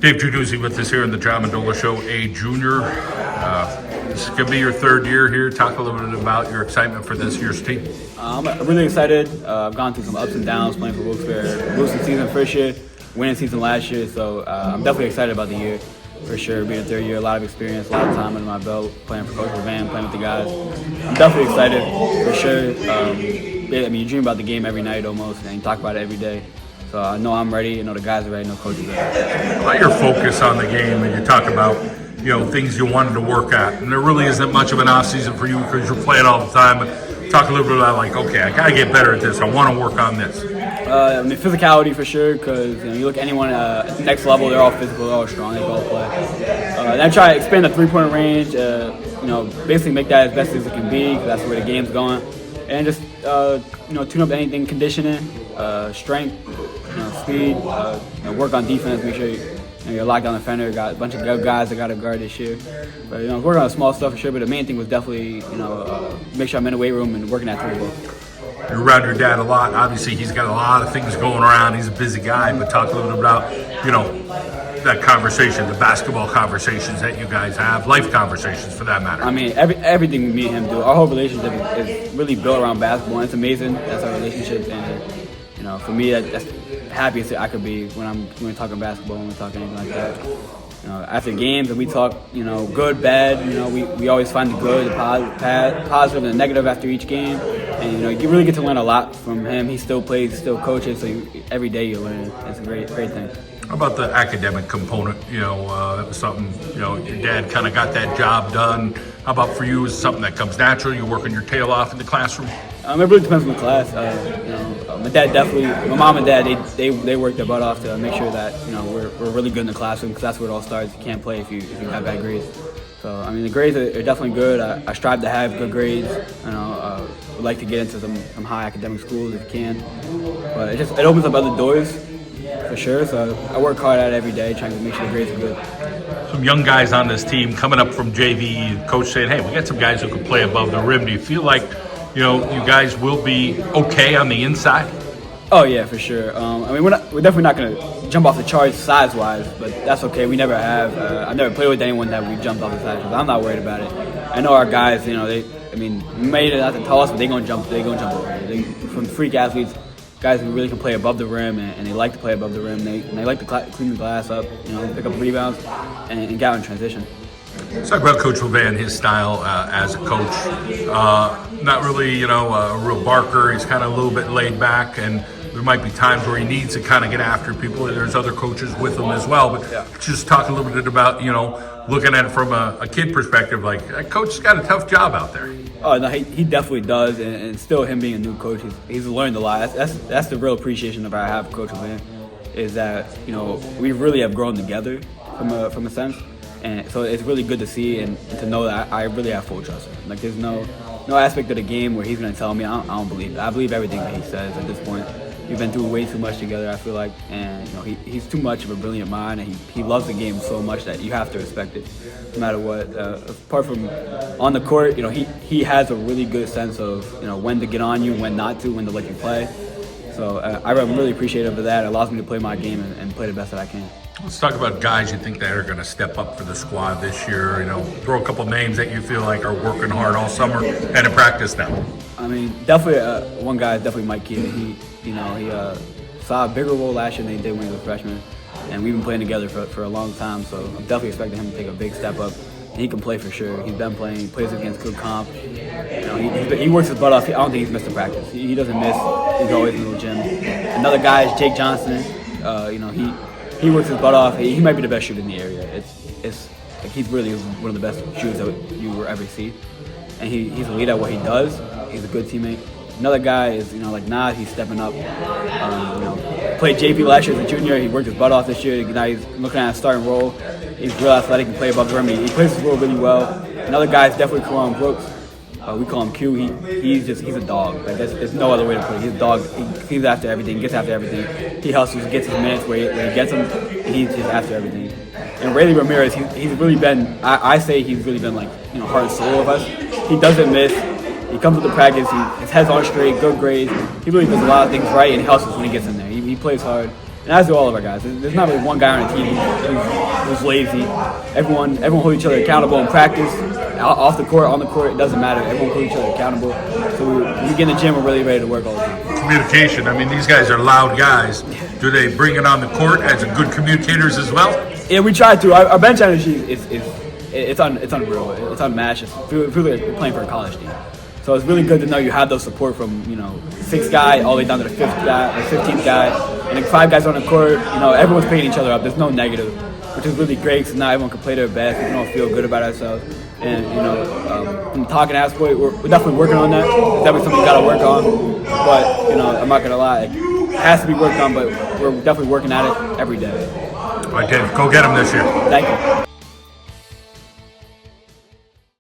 Dave Jannuzzi with us here in the Mendola Show, a junior. This is going to be your third year here. Talk a little bit about your excitement for this year's team. I'm really excited. I've gone through some ups and downs playing for wilkes-barre. Losing season first year, winning season last year. So I'm definitely excited about the year for sure. Being a third year, a lot of experience, a lot of time under my belt, playing for Coach Van, playing with the guys. I'm definitely excited for sure. You dream about the game every night almost, and you talk about it every day. So I know I'm ready. I know the guys are ready. I know Coach is ready. About your focus on the game, and you talk about things you wanted to work at, and there really isn't much of an off season for you because you're playing all the time. But talk a little bit about okay, I gotta get better at this. I want to work on this. Physicality for sure, because you look at anyone at the next level, they're all physical, they're all strong, they all play. And I try to expand the three-point range. Basically make that as best as it can be, because that's where the game's going. And just tune up anything, conditioning, strength, speed. Work on defense. Make sure you're a lockdown defender. Got a bunch of good guys that got to guard this year. But working on small stuff for sure. But the main thing was definitely make sure I'm in the weight room and working that three ball. You're around your dad a lot. Obviously, he's got a lot of things going around. He's a busy guy. But talk a little bit about that conversation, the basketball conversations that you guys have, life conversations for that matter. I mean, everything me and him do, our whole relationship is really built around basketball. And it's amazing. That's our relationship, and for me, that's the happiest I could be when we're talking basketball, when we're talking anything like that. After games, and we talk, good, bad. We always find the good, the positive, and the negative after each game. And you really get to learn a lot from him. He still plays, still coaches, so every day you learn. It's a great thing. How about the academic component? That was something, your dad kind of got that job done. How about for you? Is it something that comes natural? You're working your tail off in the classroom? It really depends on the class. My dad definitely, my mom and dad, they work their butt off to make sure that we're really good in the classroom, because that's where it all starts. You can't play if you have bad grades. So the grades are definitely good. I strive to have good grades. Would like to get into some high academic schools if you can, but it opens up other doors for sure. So I work hard at it every day, trying to make sure the grades are good. Some young guys on this team coming up from JV. Coach saying, "Hey, we got some guys who can play above the rim." Do you feel like you guys will be okay on the inside? Oh yeah, for sure. We're definitely not going to jump off the charts size-wise, but that's okay. We never have. I've never played with anyone that we jumped off the size. I'm not worried about it. I know our guys. We made it not the tallest, but they're gonna jump over it. From freak athletes, guys who really can play above the rim, and they like to play above the rim. They like to clean the glass up, pick up rebounds, and get out in transition. Let's talk about Coach Van, his style as a coach. Not really, a real barker. He's kind of a little bit laid back, and there might be times where he needs to kind of get after people. There's other coaches with him as well. But just talk a little bit about, looking at it from a kid perspective, like that coach has got a tough job out there. Oh no, he definitely does, and still him being a new coach, he's learned a lot. That's the real appreciation that I have for Coach Van, is that we really have grown together from a sense. And so it's really good to see and to know that I really have full trust in him. Like, there's no aspect of the game where he's going to tell me I don't believe it. I believe everything that he says at this point. We've been through way too much together, I feel like, and he's too much of a brilliant mind, and he loves the game so much that you have to respect it, no matter what. Apart from on the court, he has a really good sense of when to get on you, when not to, when to let you play. So I'm really appreciative of that. It allows me to play my game and play the best that I can. Let's talk about guys you think that are going to step up for the squad this year. Throw a couple names that you feel like are working hard all summer and in practice now. Definitely one guy is definitely Mike Keaton. He saw a bigger role last year than he did when he was a freshman, and we've been playing together for a long time. So I'm definitely expecting him to take a big step up. And he can play for sure. He's been playing. He plays against good comp. He works his butt off. I don't think he's missed a practice. He doesn't miss. He's always in the gym. Another guy is Jake Johnson. He works his butt off. He might be the best shooter in the area. He's really one of the best shooters that you will ever see. And he's a lead at what he does. He's a good teammate. Another guy is, like Nas, he's stepping up. Played JV last year as a junior. He worked his butt off this year. Now he's looking at a starting role. He's real athletic and play above the rim. He plays his role really well. Another guy is definitely Karan Brooks. We call him Q. He's a dog. Like, there's no other way to put it. He's a dog. He's after everything. Gets after everything. He hustles. Gets his minutes where he gets them. And he's just after everything. And Rayleigh Ramirez, he's really been. I say he's really been like heart and soul of us. He doesn't miss. He comes to the practice. His head's on straight. Good grades. He really does a lot of things right, and he hustles when he gets in there. He plays hard. And as do all of our guys. There's not really one guy on the team who's lazy. Everyone holds each other accountable in practice, off the court, on the court. It doesn't matter. Everyone holds each other accountable. So when we get in the gym, we're really ready to work all the time. Communication. I mean, these guys are loud guys. Do they bring it on the court as good communicators as well? Yeah, we try to. Our bench energy it's unreal. It's unmatched. It feels like we're playing for a college team. So it's really good to know you have those support from, 6th guy all the way down to the 5th guy, or 15th guy, and then 5 guys on the court. Everyone's picking each other up. There's no negative, which is really great because now everyone can play their best. We can all feel good about ourselves. And from the talking aspect, we're definitely working on that. It's definitely something we got to work on. But I'm not gonna lie, it has to be worked on. But we're definitely working at it every day. All right, Dave, go get them this year. Thank you.